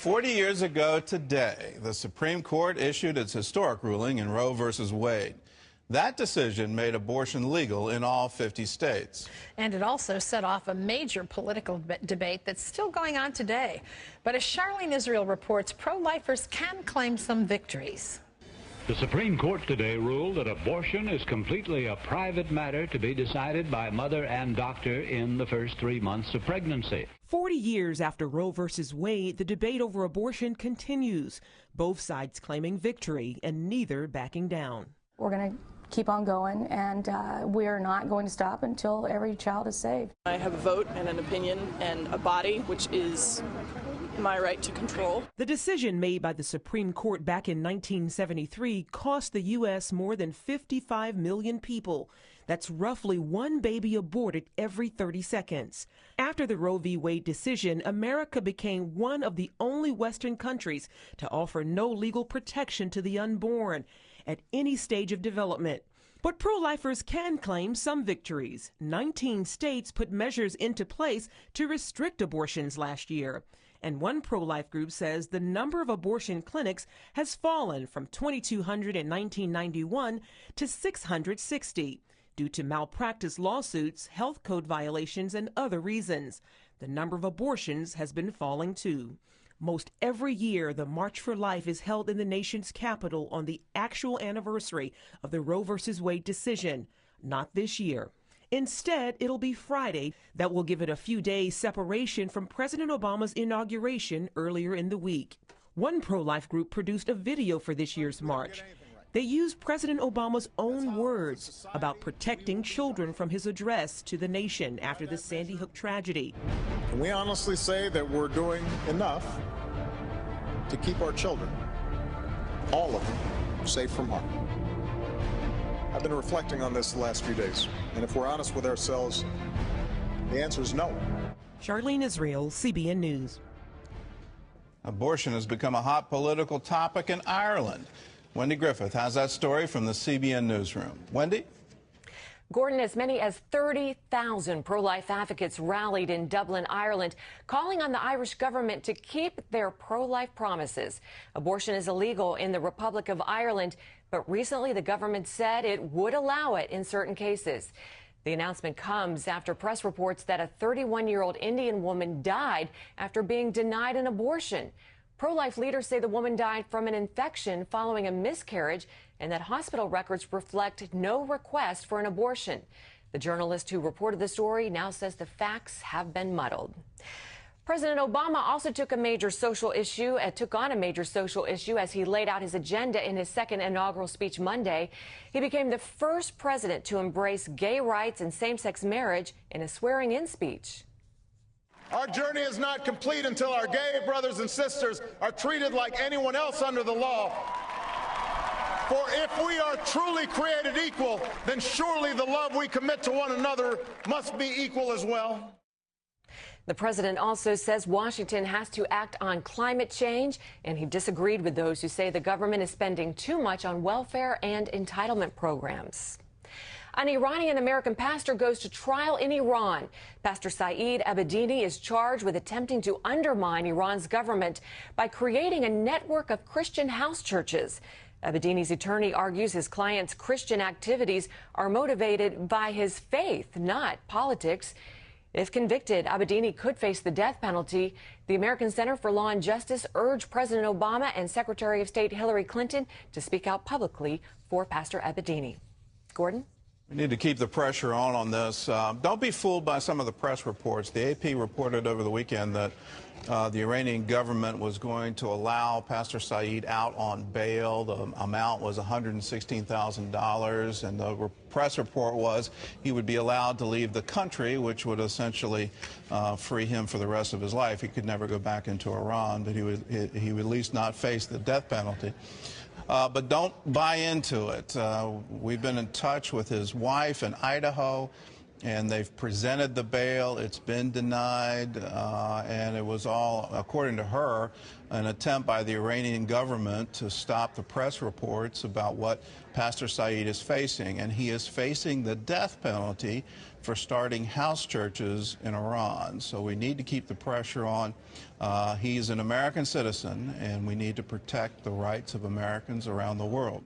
40 years ago today, the Supreme Court issued its historic ruling in Roe v. Wade. That decision made abortion legal in all 50 states. And it also set off a major political debate that's still going on today. But as Charlene Israel reports, pro-lifers can claim some victories. The Supreme Court today ruled that abortion is completely a private matter to be decided by mother and doctor in the first 3 months of pregnancy. 40 years after Roe v. Wade, the debate over abortion continues, both sides claiming victory and neither backing down. We're going to keep on going, and we're not going to stop until every child is saved. I have a vote and an opinion and a body, which is my right to control. The decision made by the Supreme Court back in 1973 cost the U.S. more than 55 million people. That's roughly one baby aborted every 30 seconds. After the Roe v. Wade decision, America became one of the only Western countries to offer no legal protection to the unborn at any stage of development. But pro-lifers can claim some victories. 19 states put measures into place to restrict abortions last year. And one pro-life group says the number of abortion clinics has fallen from 2,200 in 1991 to 660 due to malpractice lawsuits, health code violations, and other reasons. The number of abortions has been falling too. Most every year, the March for Life is held in the nation's capital on the actual anniversary of the Roe v. Wade decision. Not this year. Instead, it'll be Friday. That will give it a few days separation from President Obama's inauguration earlier in the week. One pro-life group produced a video for this year's march. They used President Obama's own words about protecting children from his address to the nation after the Sandy Hook tragedy. Can we honestly say that we're doing enough to keep our children, all of them, safe from harm? I've been reflecting on this the last few days, and if we're honest with ourselves, the answer is no. Charlene Israel, CBN News. Abortion has become a hot political topic in Ireland. Wendy Griffith has that story from the CBN Newsroom. Wendy? Gordon, as many as 30,000 pro-life advocates rallied in Dublin, Ireland, calling on the Irish government to keep their pro-life promises. Abortion is illegal in the Republic of Ireland, but recently the government said it would allow it in certain cases. The announcement comes after press reports that a 31-year-old Indian woman died after being denied an abortion. Pro-life leaders say the woman died from an infection following a miscarriage and that hospital records reflect no request for an abortion. The journalist who reported the story now says the facts have been muddled. President Obama also took on a major social issue as he laid out his agenda in his second inaugural speech Monday. He became the first president to embrace gay rights and same-sex marriage in a swearing-in speech. Our journey is not complete until our gay brothers and sisters are treated like anyone else under the law. For if we are truly created equal, then surely the love we commit to one another must be equal as well. The president also says Washington has to act on climate change, and he disagreed with those who say the government is spending too much on welfare and entitlement programs. An Iranian-American pastor goes to trial in Iran. Pastor Saeed Abedini is charged with attempting to undermine Iran's government by creating a network of Christian house churches. Abedini's attorney argues his client's Christian activities are motivated by his faith, not politics. If convicted, Abedini could face the death penalty. The American Center for Law and Justice urged President Obama and Secretary of State Hillary Clinton to speak out publicly for Pastor Abedini. Gordon? We need to keep the pressure on this. Don't be fooled by some of the press reports. The AP reported over the weekend that the Iranian government was going to allow Pastor Saeed out on bail. The amount was $116,000, and the press report was he would be allowed to leave the country, which would essentially free him for the rest of his life. He could never go back into Iran, but he would at least not face the death penalty. But don't buy into it. We've been in touch with his wife in Idaho, and they've presented the bail. It's been denied, and it was all, according to her, an attempt by the Iranian government to stop the press reports about what Pastor Saeed is facing. And he is facing the death penalty for starting house churches in Iran. So we need to keep the pressure on. He's an American citizen, and we need to protect the rights of Americans around the world.